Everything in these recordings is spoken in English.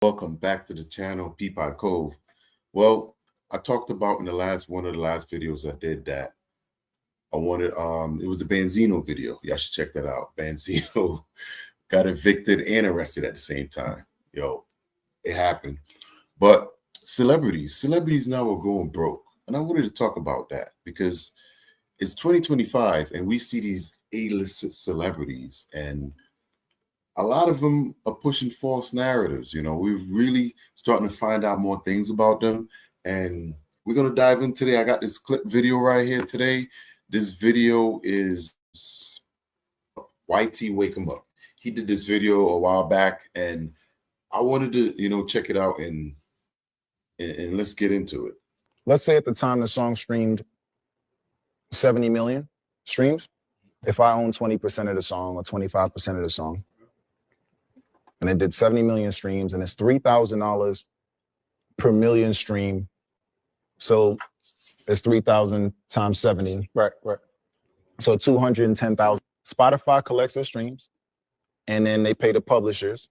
Welcome back to the channel, PeepodCove. Well, I talked about in the last one of the last videos I did that I wanted it was the Benzino video. Y'all should check that out. Benzino got evicted and arrested at the same time. Yo, it happened. But celebrities now are going broke. And I wanted to talk about that because it's 2025 and we see these A-list celebrities and a lot of them are pushing false narratives. You know, we're really starting to find out more things about them. And we're going to dive in today. I got this clip video right here today. This video is YT Wake 'em Up. He did this video a while back and I wanted to, check it out and let's get into it. Let's say at the time the song streamed 70 million streams. If I own 20% of the song or 25% of the song, and it did 70 million streams, and it's $3,000 per million stream. So it's 3,000 times 70. Right. So 210,000. Spotify collects the streams, and then they pay the publishers.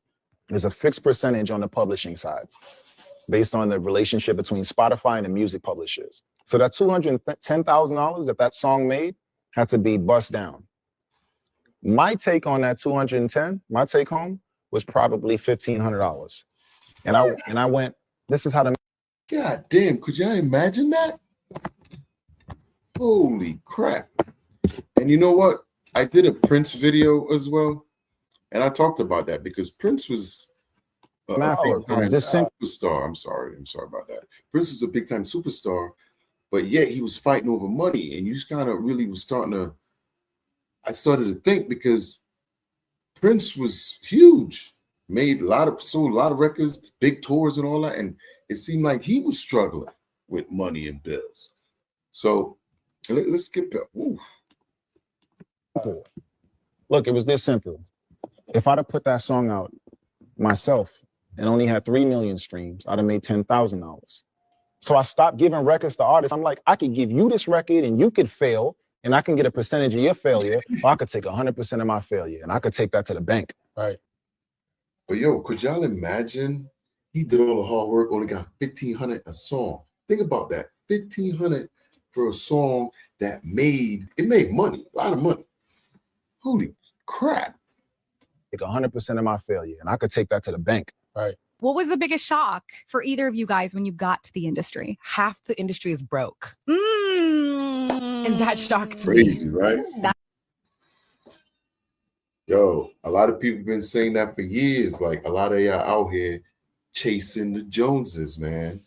There's a fixed percentage on the publishing side based on the relationship between Spotify and the music publishers. So that $210,000 that song made had to be bust down. My take on that 210, my take home, was probably $1,500. And I went, this is how to. God damn, could y'all imagine that? Holy crap. And you know what? I did a Prince video as well. And I talked about that because Prince was a big-time superstar. I'm sorry about that. Prince was a big-time superstar, but yet he was fighting over money. And you just kind of really was I started to think because Prince was huge, sold a lot of records, big tours and all that. And it seemed like he was struggling with money and bills. So let's skip it. Oof. Look, it was this simple. If I'd have put that song out myself and only had 3 million streams, I'd have made $10,000. So I stopped giving records to artists. I'm like, I could give you this record and you could fail and I can get a percentage of your failure, or I could take 100% of my failure and I could take that to the bank. Right. But yo, could y'all imagine he did all the hard work, only got $1,500 a song. Think about that. $1,500 for a song that made money, a lot of money. Holy crap. Take 100% of my failure and I could take that to the bank. Right. What was the biggest shock for either of you guys when you got to the industry? Half the industry is broke. And that shocked me. Crazy, right? Yo, a lot of people been saying that for years. Like a lot of y'all out here chasing the Joneses, man.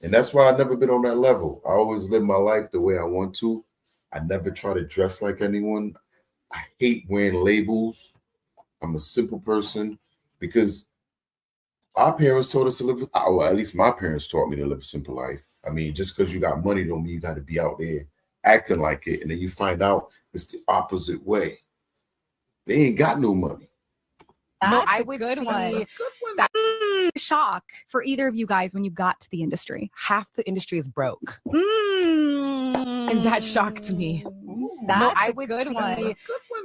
And that's why I've never been on that level. I always live my life the way I want to. I never try to dress like anyone. I hate wearing labels. I'm a simple person because our parents taught us to live, well, at least my parents taught me to live a simple life. I mean, just because you got money don't mean you got to be out there acting like it. And then you find out it's the opposite way. They ain't got no money. That's a good one. Shock for either of you guys when you got to the industry. Half the industry is broke. And that shocked me. That's a good one.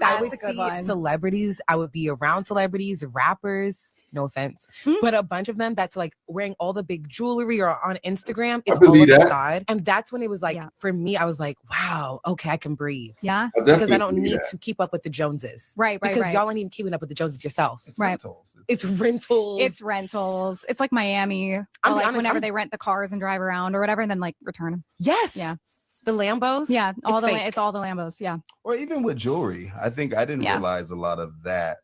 I would see celebrities. I would be around celebrities, rappers. No offense, but a bunch of them that's like wearing all the big jewelry or on Instagram. It's all on the side, and that's when it was like for me. I was like, wow, okay, I can breathe. Yeah, because I don't need to keep up with the Joneses. Right. Because y'all ain't even keeping up with the Joneses yourself. It's rentals. It's rentals. It's rentals. It's like Miami. I'm like honest, whenever they rent the cars and drive around or whatever, and then like return them. Yes. Yeah. The Lambos. Yeah. It's all the Lambos. Yeah. Or even with jewelry. I think I didn't realize a lot of that.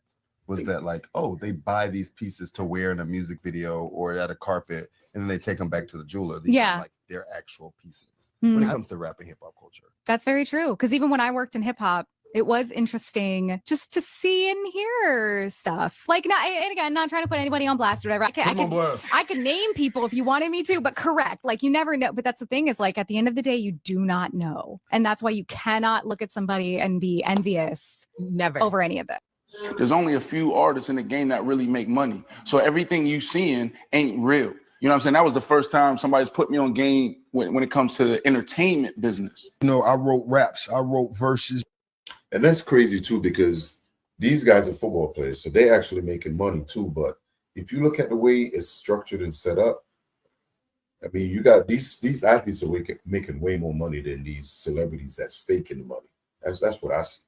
Was that like, oh, they buy these pieces to wear in a music video or at a carpet, and then they take them back to the jeweler. These are like their actual pieces when it comes to rap and hip hop culture. That's very true. Because even when I worked in hip hop, it was interesting just to see and hear stuff. Like, and again, not trying to put anybody on blast or whatever. I could name people if you wanted me to, but correct. Like, you never know. But that's the thing is, like, at the end of the day, you do not know. And that's why you cannot look at somebody and be envious over any of that. There's only a few artists in the game that really make money. So everything you seeing ain't real. You know what I'm saying? That was the first time somebody's put me on game when it comes to the entertainment business. You know, I wrote raps, I wrote verses. And that's crazy too, because these guys are football players, so they actually making money too. But if you look at the way it's structured and set up, I mean, you got these athletes are making way more money than these celebrities that's faking the money. That's what I see.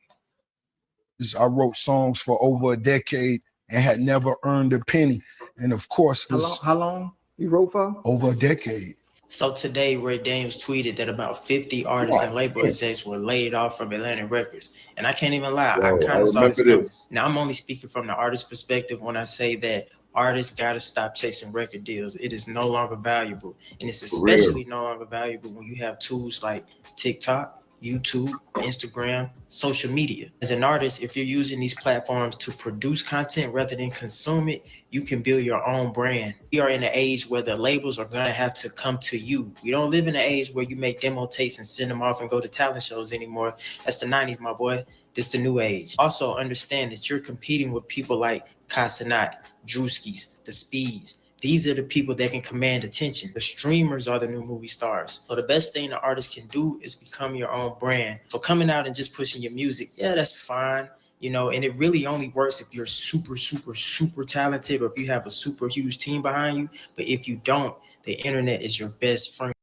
I wrote songs for over a decade and had never earned a penny. And of course, how long you wrote for? Over a decade. So today, Ray Daniels tweeted that about 50 artists and label execs were laid off from Atlantic Records. And I can't even lie, I kind of saw this coming. Now, I'm only speaking from the artist perspective when I say that artists got to stop chasing record deals. It is no longer valuable. And it's especially no longer valuable when you have tools like TikTok, YouTube, Instagram, social media. As an artist, if you're using these platforms to produce content rather than consume it, you can build your own brand. We are in an age where the labels are gonna have to come to you. We don't live in an age where you make demo tapes and send them off and go to talent shows anymore. That's the 90s, my boy. This the new age. Also understand that you're competing with people like Casanat, Drewskis, the Speeds. These are the people that can command attention. The streamers are the new movie stars. So the best thing the artist can do is become your own brand. So coming out and just pushing your music, yeah, that's fine. You know, and it really only works if you're super, super, super talented or if you have a super huge team behind you. But if you don't, the internet is your best friend.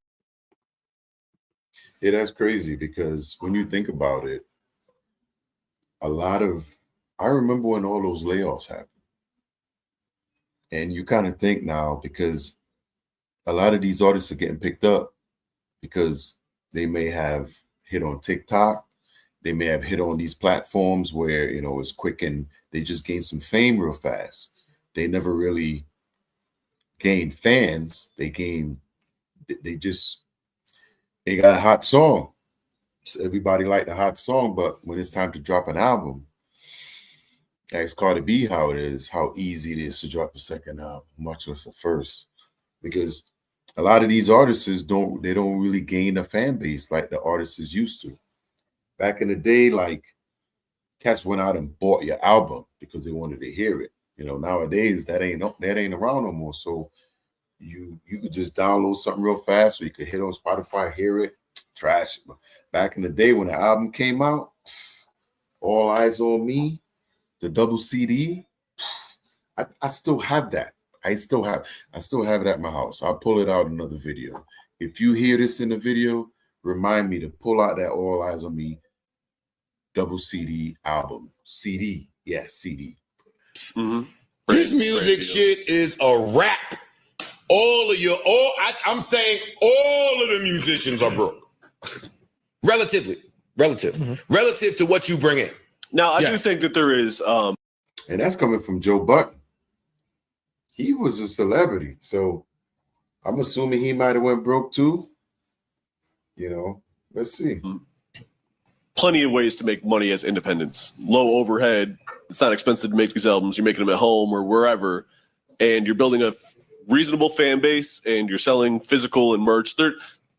Yeah, that's crazy because when you think about it, I remember when all those layoffs happened. And you kind of think now, because a lot of these artists are getting picked up because they may have hit on TikTok. They may have hit on these platforms where, you know, it's quick and they just gain some fame real fast. They never really gained fans. They got a hot song. So everybody liked the hot song, but when it's time to drop an album, ask Cardi B how easy it is to drop a second album, much less a first. Because a lot of these artists don't really gain a fan base like the artists used to. Back in the day, like cats went out and bought your album because they wanted to hear it. You know, nowadays that ain't around no more. So you could just download something real fast, so you could hit on Spotify, hear it, trash it. Back in the day when the album came out, All Eyes on Me, the double CD, I still have that. I still have it at my house. I'll pull it out in another video. If you hear this in the video, remind me to pull out that All Eyes on Me double CD album. CD. Yeah, CD. Mm-hmm. This music shit is a rap. I'm saying all of the musicians are broke. Relative to what you bring in. Now, I do think that there is... and that's coming from Joe Button. He was a celebrity, so I'm assuming he might have went broke too. You know, let's see. Plenty of ways to make money as independents. Low overhead. It's not expensive to make these albums. You're making them at home or wherever, and you're building a reasonable fan base, and you're selling physical and merch.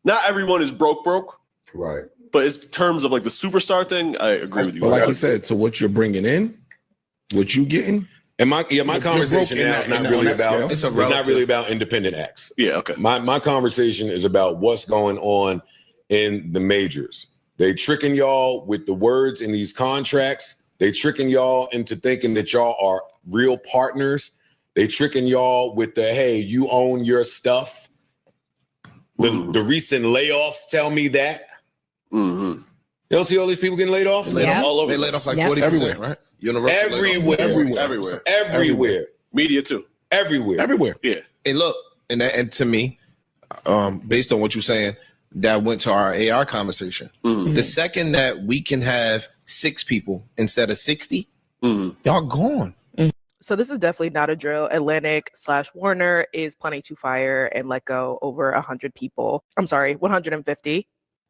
Not everyone is broke. Right. But in terms of like the superstar thing, I agree with you. But like you said, so what you're bringing in, what you getting, and my conversation now is not really about independent acts. Yeah, okay. My conversation is about what's going on in the majors. They tricking y'all with the words in these contracts. They tricking y'all into thinking that y'all are real partners. They tricking y'all with the, hey, you own your stuff. The recent layoffs tell me that. Mm-hmm. You don't see all these people getting laid off? All over. They laid off like 40%, right? Everywhere. Media too. Everywhere. Yeah. And look, and to me, based on what you're saying, that went to our AR conversation. Mm-hmm. The second that we can have 6 people instead of 60, y'all gone. So this is definitely not a drill. Atlantic/Warner is planning to fire and let go over 100 people. I'm sorry, 150.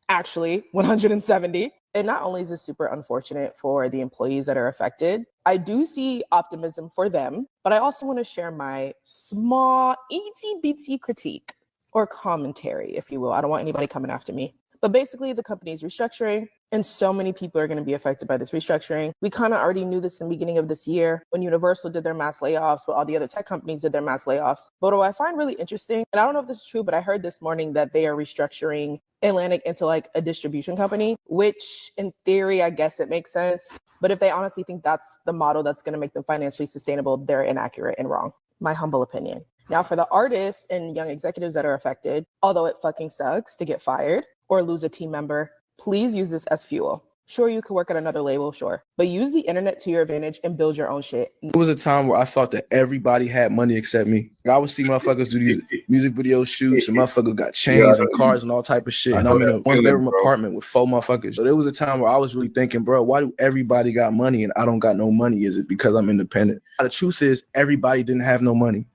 Actually, 170. And not only is this super unfortunate for the employees that are affected, I do see optimism for them, but I also want to share my small itsy-bitsy critique or commentary, if you will. I don't want anybody coming after me. But basically, the company is restructuring, and so many people are going to be affected by this restructuring. We kind of already knew this in the beginning of this year when Universal did their mass layoffs, when all the other tech companies did their mass layoffs. But what I find really interesting, and I don't know if this is true, but I heard this morning that they are restructuring Atlantic into like a distribution company, which in theory, I guess it makes sense. But if they honestly think that's the model that's going to make them financially sustainable, they're inaccurate and wrong. My humble opinion. Now, for the artists and young executives that are affected, although it fucking sucks to get fired or lose a team member, please use this as fuel. Sure, you could work at another label, sure. But use the internet to your advantage and build your own shit. It was a time where I thought that everybody had money except me. I would see motherfuckers do these music video shoots and motherfuckers got chains and cars and all type of shit. And I'm in a one-bedroom apartment with 4 motherfuckers. So there was a time where I was really thinking, bro, why do everybody got money and I don't got no money? Is it because I'm independent? The truth is, everybody didn't have no money.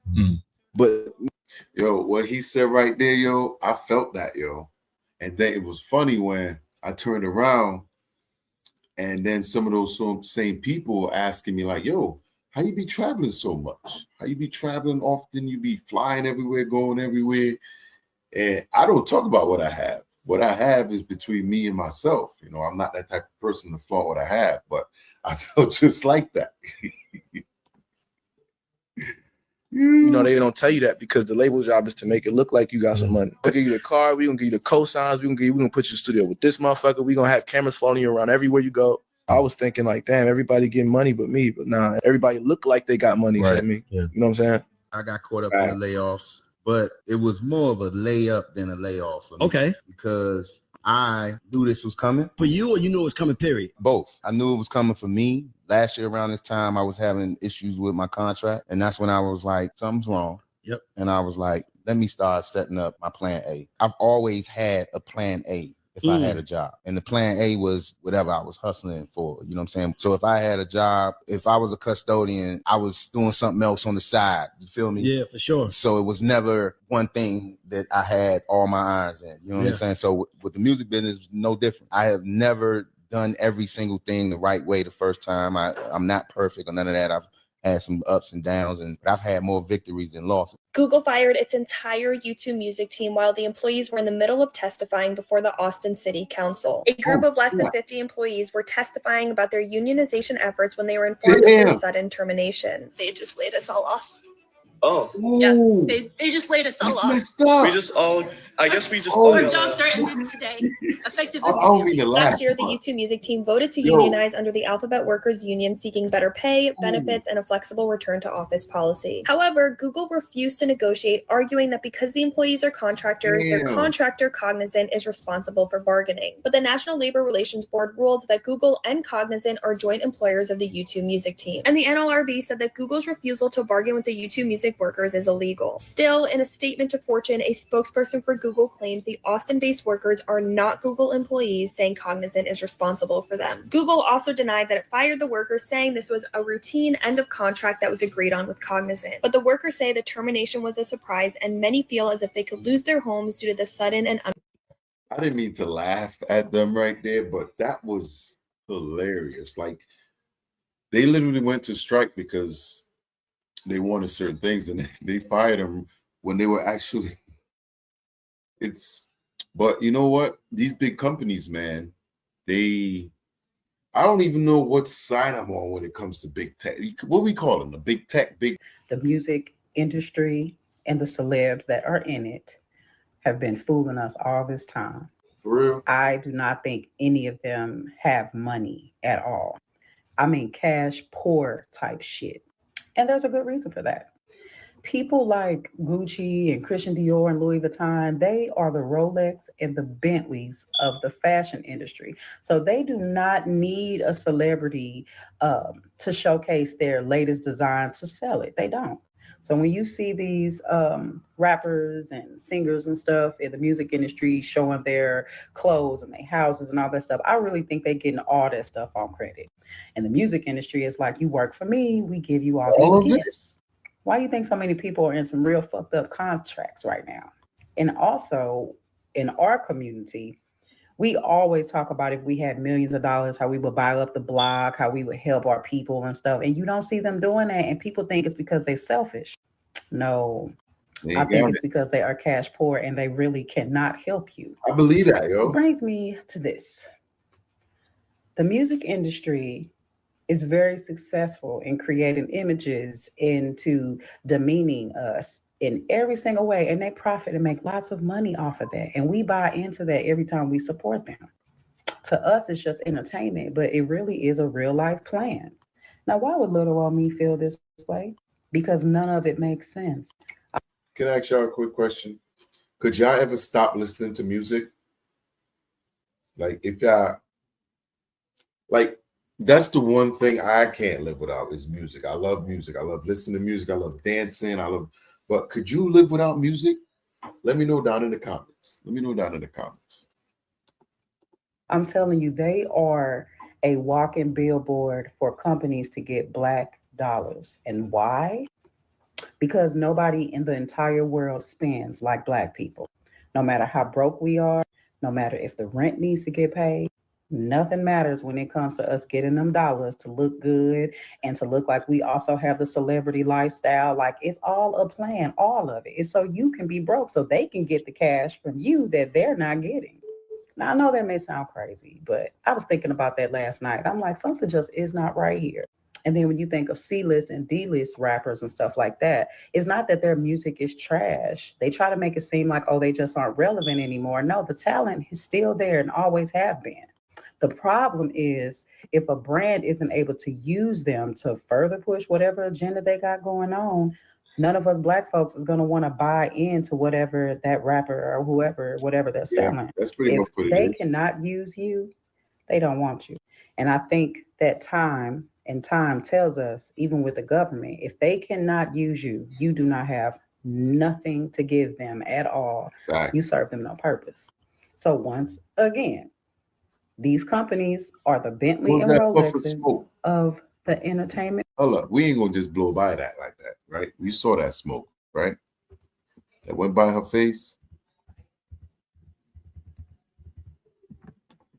But yo, what he said right there, yo, I felt that, yo. And then it was funny when I turned around and then some of those same people were asking me like, yo, how you be traveling so much? How you be traveling often? You be flying everywhere, going everywhere. And I don't talk about what I have. What I have is between me and myself. You know, I'm not that type of person to flaunt what I have, but I felt just like that. You know, they don't tell you that because the label job is to make it look like you got some money. We'll give you the car, we're gonna give you the cosigns, we're gonna put you in the studio with this motherfucker, we're gonna have cameras following you around everywhere you go. I was thinking like, damn, everybody getting money but me. But nah, everybody look like they got money except me. Yeah. You know what I'm saying? I got caught up in the layoffs, but it was more of a layup than a layoff for me. Okay. Because I knew this was coming. For you, or you knew it was coming, period? Both. I knew it was coming for me. Last year around this time, I was having issues with my contract. And that's when I was like, something's wrong. Yep. And I was like, let me start setting up my plan A. I've always had a plan A if I had a job. And the plan A was whatever I was hustling for. You know what I'm saying? So if I had a job, if I was a custodian, I was doing something else on the side. You feel me? Yeah, for sure. So it was never one thing that I had all my irons in. You know what I'm saying? So with the music business, it's no different. I have never done every single thing the right way the first time. I'm not perfect or none of that. I've had some ups and downs, but I've had more victories than losses. Google fired its entire YouTube music team while the employees were in the middle of testifying before the Austin City Council. A group of less than 50 employees were testifying about their unionization efforts when they were informed of their sudden termination. They just laid us all off. Oh. Yeah, they just laid us all off. We just all, I guess we just all. Our jobs are ended today, effective. Last year, the YouTube music team voted to unionize under the Alphabet Workers Union, seeking better pay, benefits, and a flexible return to office policy. However, Google refused to negotiate, arguing that because the employees are contractors, their contractor Cognizant is responsible for bargaining. But the National Labor Relations Board ruled that Google and Cognizant are joint employers of the YouTube music team. And the NLRB said that Google's refusal to bargain with the YouTube music workers is illegal. Still, in a statement to Fortune, a spokesperson for Google claims the Austin-based workers are not Google employees, saying Cognizant is responsible for them. Google also denied that it fired the workers, saying this was a routine end of contract that was agreed on with Cognizant. But the workers say the termination was a surprise, and many feel as if they could lose their homes due to the sudden and I didn't mean to laugh at them right there, but that was hilarious. Like, they literally went to strike because they wanted certain things, and they fired them when they were actually. But you know what? These big companies, man, I don't even know what side I'm on when it comes to big tech. What we call them, the big tech, the music industry and the celebs that are in it have been fooling us all this time. For real? I do not think any of them have money at all. I mean, cash poor type shit. And there's a good reason for that. People like Gucci and Christian Dior and Louis Vuitton, they are the Rolex and the Bentleys of the fashion industry. So they do not need a celebrity to showcase their latest design to sell it. They don't. So when you see these rappers and singers and stuff in the music industry showing their clothes and their houses and all that stuff, I really think they're getting all that stuff on credit. And the music industry is like, you work for me, we give you all these gifts. Why do you think so many people are in some real fucked up contracts right now? And also in our community, we always talk about if we had millions of dollars, how we would buy up the block, how we would help our people and stuff. And you don't see them doing that. And people think it's because they're selfish. No, I think it's because they are cash poor and they really cannot help you. I believe that, yo. It brings me to this. The music industry is very successful in creating images into demeaning us in every single way, and they profit and make lots of money off of that, and we buy into that every time we support them. To us, it's just entertainment, but it really is a real life plan. Now, why would little old me feel this way? because none of it makes sense. Can I ask y'all a quick question? Could y'all ever stop listening to music? Like if y'all, like that's the one thing I can't live without is music. I love music. I love listening to music. I love dancing. But could you live without music? Let me know down in the comments. Let me know down in the comments. I'm telling you, they are a walking billboard for companies to get black dollars. And why? Because nobody in the entire world spends like black people. No matter how broke we are, no matter if the rent needs to get paid, nothing matters when it comes to us getting them dollars to look good and to look like we also have the celebrity lifestyle. Like it's all a plan, all of it. It's so you can be broke so they can get the cash from you that they're not getting. Now, I know that may sound crazy, but I was thinking about that last night. I'm like, something just is not right here. And then when you think of C-list and D-list rappers and stuff like that, it's not that their music is trash. They try to make it seem like, oh, they just aren't relevant anymore. No, the talent is still there and always have been. The problem is if a brand isn't able to use them to further push whatever agenda they got going on, none of us black folks is going to want to buy into whatever that rapper or whoever, whatever they're selling. That's pretty much what it they is. cannot use you, they don't want you. And I think that time tells us, even with the government, if they cannot use you, you do not have nothing to give them at all. Right. You serve them no purpose. So once again, these companies are the Bentley and Rolexes of the entertainment. Hold up, we ain't gonna just blow by that like that, right? We saw that smoke, right? That went by her face.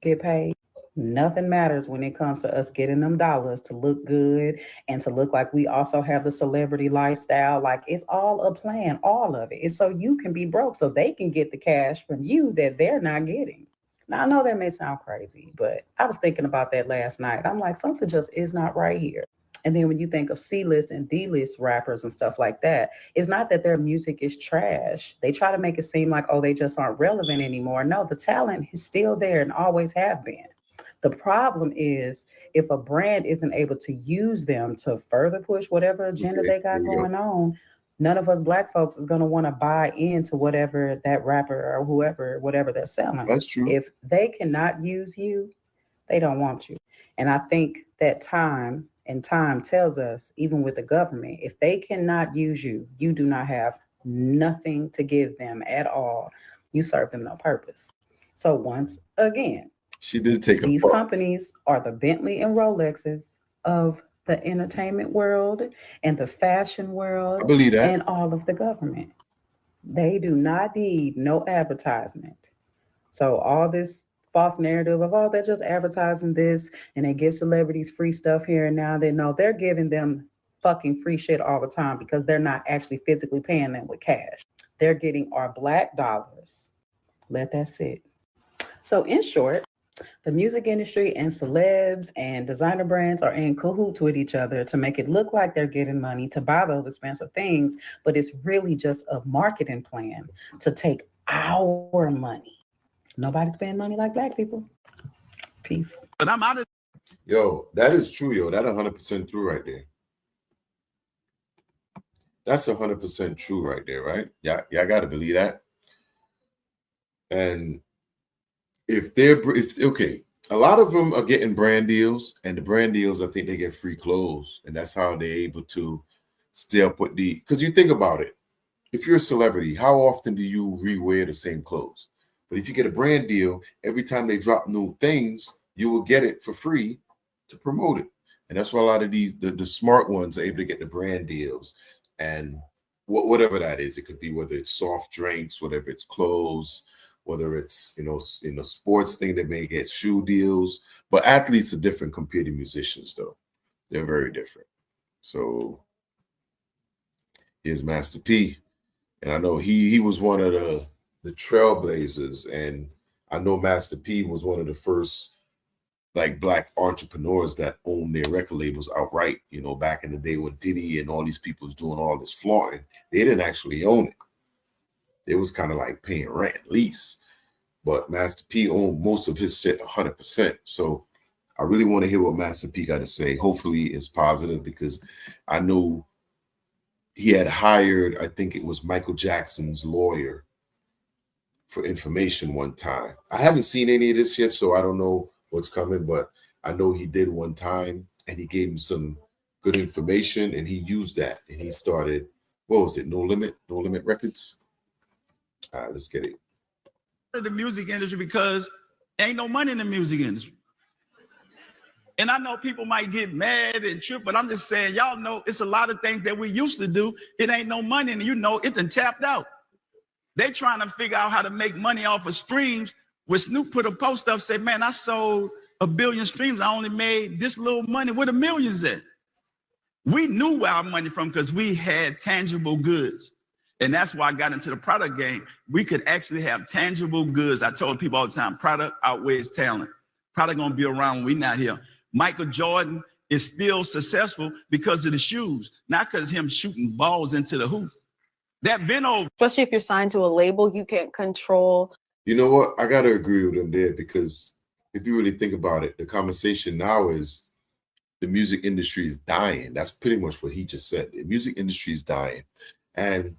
Get paid. Nothing matters when it comes to us getting them dollars to look good and to look like we also have the celebrity lifestyle. Like it's all a plan, all of it. It's so you can be broke so they can get the cash from you that they're not getting. Now, I know that may sound crazy, but I was thinking about that last night. I'm like, something just is not right here. And then when you think of C-list and D-list rappers and stuff like that, it's not that their music is trash. They try to make it seem like, oh, they just aren't relevant anymore. No, the talent is still there and always have been. The problem is if a brand isn't able to use them to further push whatever agenda they got going on, none of us black folks is going to want to buy into whatever that rapper or whoever, whatever they're selling. That's true. If they cannot use you, they don't want you. And I think that time tells us, even with the government, if they cannot use you, you do not have nothing to give them at all. You serve them no purpose. So once again, she did take these companies are the Bentley and Rolexes of the entertainment world and the fashion world. I believe that. And all of the government. They do not need no advertisement. So all this false narrative of, oh, they're just advertising this and they give celebrities free stuff here and now. They know they're giving them fucking free shit all the time because they're not actually physically paying them with cash. They're getting our black dollars. Let that sit. So in short, the music industry and celebs and designer brands are in cahoots with each other to make it look like they're getting money to buy those expensive things, but it's really just a marketing plan to take our money. Nobody's paying money like black people. Peace. But I'm out of. Yo, that is true, yo. That 100% true right there. That's 100% true right there, right? Yeah, I gotta believe that. And if a lot of them are getting brand deals, and the brand deals, I think they get free clothes, and that's how they're able to still put because you think about it, if you're a celebrity, how often do you re-wear the same clothes? But if you get a brand deal, every time they drop new things, you will get it for free to promote it. And that's why a lot of the smart ones are able to get the brand deals and whatever that is. It could be whether it's soft drinks, whatever it's clothes, whether it's, sports thing, they may get shoe deals. But athletes are different compared to musicians, though. They're very different. So here's Master P. And I know he was one of the trailblazers. And I know Master P was one of the first black entrepreneurs that owned their record labels outright, back in the day when Diddy and all these people was doing all this flaunting. They didn't actually own it. It was kind of like paying rent, lease. But Master P owned most of his shit 100%. So I really want to hear what Master P got to say. Hopefully it's positive because I know he had hired, I think it was Michael Jackson's lawyer for information one time. I haven't seen any of this yet, so I don't know what's coming, but I know he did one time, and he gave him some good information, and he used that, and he started, what was it, No Limit Records? All right, let's get it. The music industry, because ain't no money in the music industry. And I know people might get mad and trip, but I'm just saying, y'all know it's a lot of things that we used to do. It ain't no money, and you know it done tapped out. They trying to figure out how to make money off of streams. When Snoop put a post up, said, man, I sold 1 billion streams. I only made this little money. Where the millions at? We knew where our money from because we had tangible goods. And that's why I got into the product game. We could actually have tangible goods. I told people all the time, product outweighs talent. Product gonna be around when we not here. Michael Jordan is still successful because of the shoes, not because him shooting balls into the hoop. That been over. Especially if you're signed to a label, you can't control. You know what? I gotta agree with him there, because if you really think about it, the conversation now is the music industry is dying. That's pretty much what he just said. The music industry is dying. And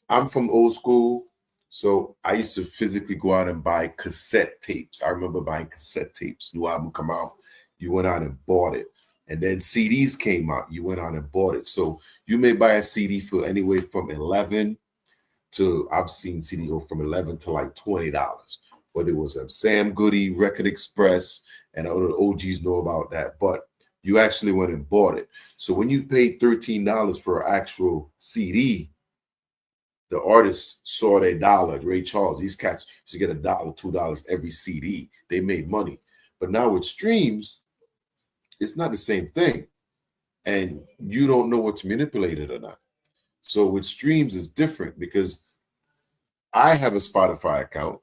I'm from old school, so I used to physically go out and buy cassette tapes. I remember buying cassette tapes. New album come out, you went out and bought it. And then CDs came out, you went out and bought it. So you may buy a CD for anywhere from $11 to, I've seen CD go from $11 to like $20. Whether it was a Sam Goody, Record Express, and all the OGs know about that. But you actually went and bought it. So when you paid $13 for an actual CD, the artists saw their dollar. Ray Charles, these cats used to get $1, $2 every CD. They made money. But now with streams, it's not the same thing. And you don't know what's manipulated or not. So with streams, it's different, because I have a Spotify account.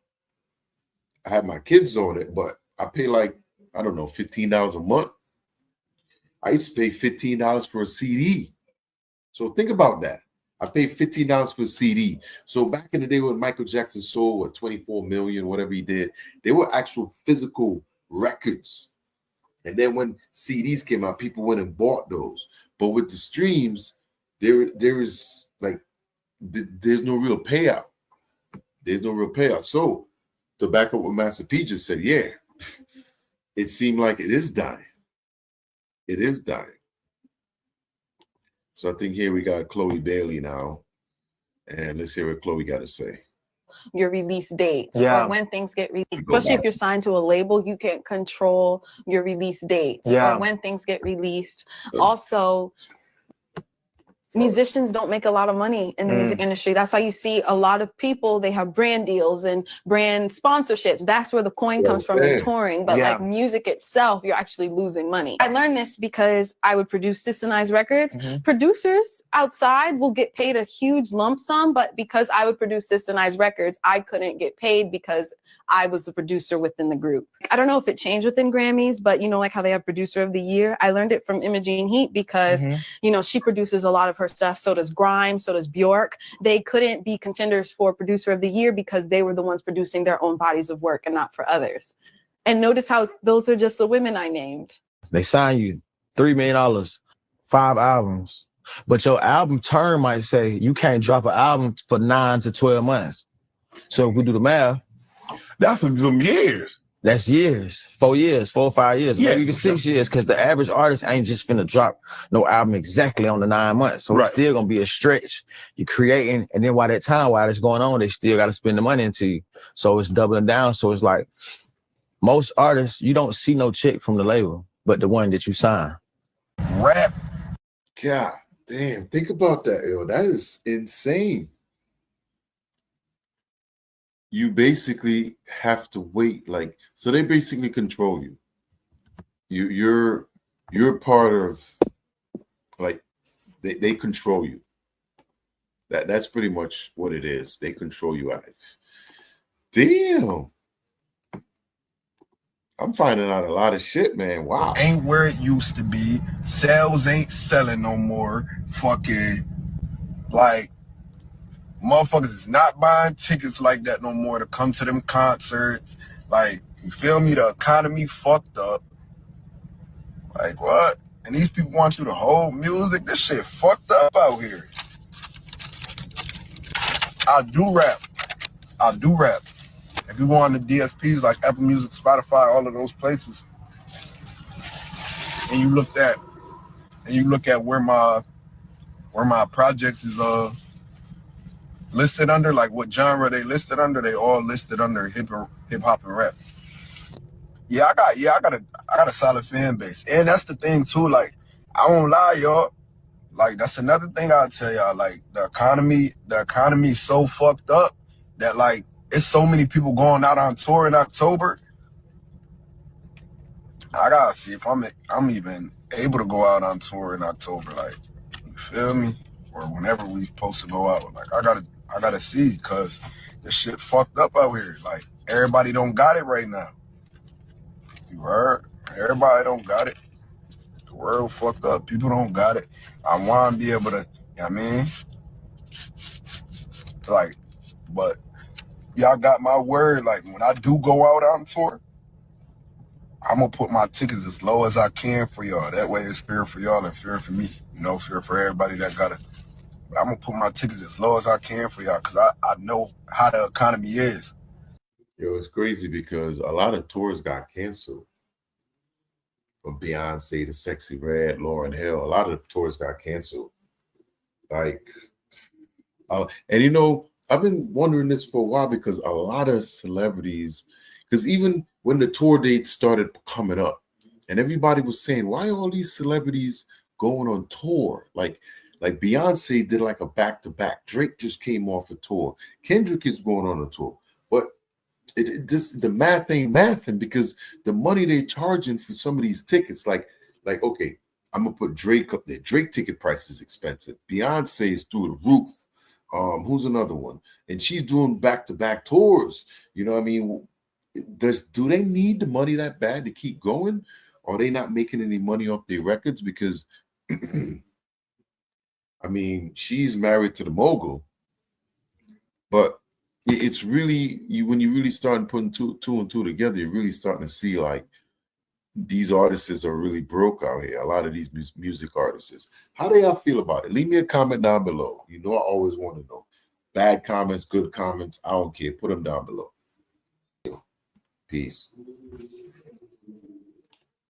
I have my kids on it, but I pay like, I don't know, $15 a month. I used to pay $15 for a CD. So think about that. I paid $15 for a CD. So back in the day when Michael Jackson sold, what, 24 million, whatever he did, they were actual physical records. And then when CDs came out, people went and bought those. But with the streams, there is like, there's no real payout. There's no real payout. So to back up what Master P just said, yeah, it seemed like it is dying. It is dying. So I think here we got Chloe Bailey now. And let's hear what Chloe got to say. Your release dates, or when things get released. Especially if you're signed to a label, you can't control your release dates, or when things get released. Also, musicians don't make a lot of money in the music industry. That's why you see a lot of people, they have brand deals and brand sponsorships. That's where the coin comes from in touring. But like music itself, you're actually losing money. I learned this because I would produce systemized records. Producers outside will get paid a huge lump sum, but because I would produce systemized records, I couldn't get paid because I was the producer within the group. I don't know if it changed within Grammys, but you know, like how they have producer of the year. I learned it from Imogene Heap because, you know, she produces a lot of her stuff. So does Grime, so does Bjork. They couldn't be contenders for producer of the year because they were the ones producing their own bodies of work and not for others. And notice how those are just the women I named. They sign you $3 million, 5 albums, but your album term might say you can't drop an album for 9 to 12 months. So if we do the math, that's some years. That's years, 4 years, 4 or 5 years, maybe even 6 years, because the average artist ain't just finna drop no album exactly on the 9 months. So it's still gonna be a stretch. You're creating, and then while that time, while it's going on, they still gotta spend the money into you. So it's doubling down. So it's like most artists, you don't see no check from the label, but the one that you sign. Rap. God damn, think about that, yo. That is insane. You basically have to wait, like, so they basically control you. You're part of, like, they control you. That's pretty much what it is. They control you. Damn. I'm finding out a lot of shit, man. Wow. Ain't where it used to be. Sales ain't selling no more. Fucking, like, motherfuckers is not buying tickets like that no more to come to them concerts. Like, you feel me? The economy fucked up. Like, what? And these people want you to hold music? This shit fucked up out here. I do rap. If you go on the DSPs like Apple Music, Spotify, all of those places, and you look at where my projects is listed under, like what genre they listed under, they all listed under hip hop and rap. Yeah, I got a solid fan base. And that's the thing too, like, I won't lie, y'all. Like, that's another thing I'll tell y'all. Like, the economy is so fucked up that, like, it's so many people going out on tour in October. I gotta see if I'm even able to go out on tour in October. Like, you feel me? Or whenever we supposed to go out. Like, I gotta see, because the shit fucked up out here. Like, everybody don't got it right now. You heard? Everybody don't got it. The world fucked up. People don't got it. I want to be able to, you know what I mean? Like, but y'all got my word. Like, when I do go out on tour, I'm going to put my tickets as low as I can for y'all. That way it's fair for y'all and fair for me. You know, fair for everybody that got it. But I'm going to put my tickets as low as I can for y'all, because I know how the economy is. Yo, it's crazy because a lot of tours got canceled. From Beyonce to Sexy Red, Lauryn Hill, a lot of the tours got canceled. Like, and you know, I've been wondering this for a while, because a lot of celebrities, because even when the tour dates started coming up, and everybody was saying, why are all these celebrities going on tour? Like Beyonce did like a back-to-back. Drake just came off a tour. Kendrick is going on a tour. But it just, the math ain't mathing, because the money they're charging for some of these tickets, like okay, I'm gonna put Drake up there. Drake ticket price is expensive. Beyonce is through the roof. Who's another one? And she's doing back-to-back tours. You know what I mean? Do they need the money that bad to keep going? Or are they not making any money off their records? Because I mean, she's married to the mogul, but it's really, when you really start putting two and two together, you're really starting to see like these artists are really broke out here. A lot of these music artists. How do y'all feel about it? Leave me a comment down below. You know, I always want to know. Bad comments, good comments, I don't care. Put them down below. Peace.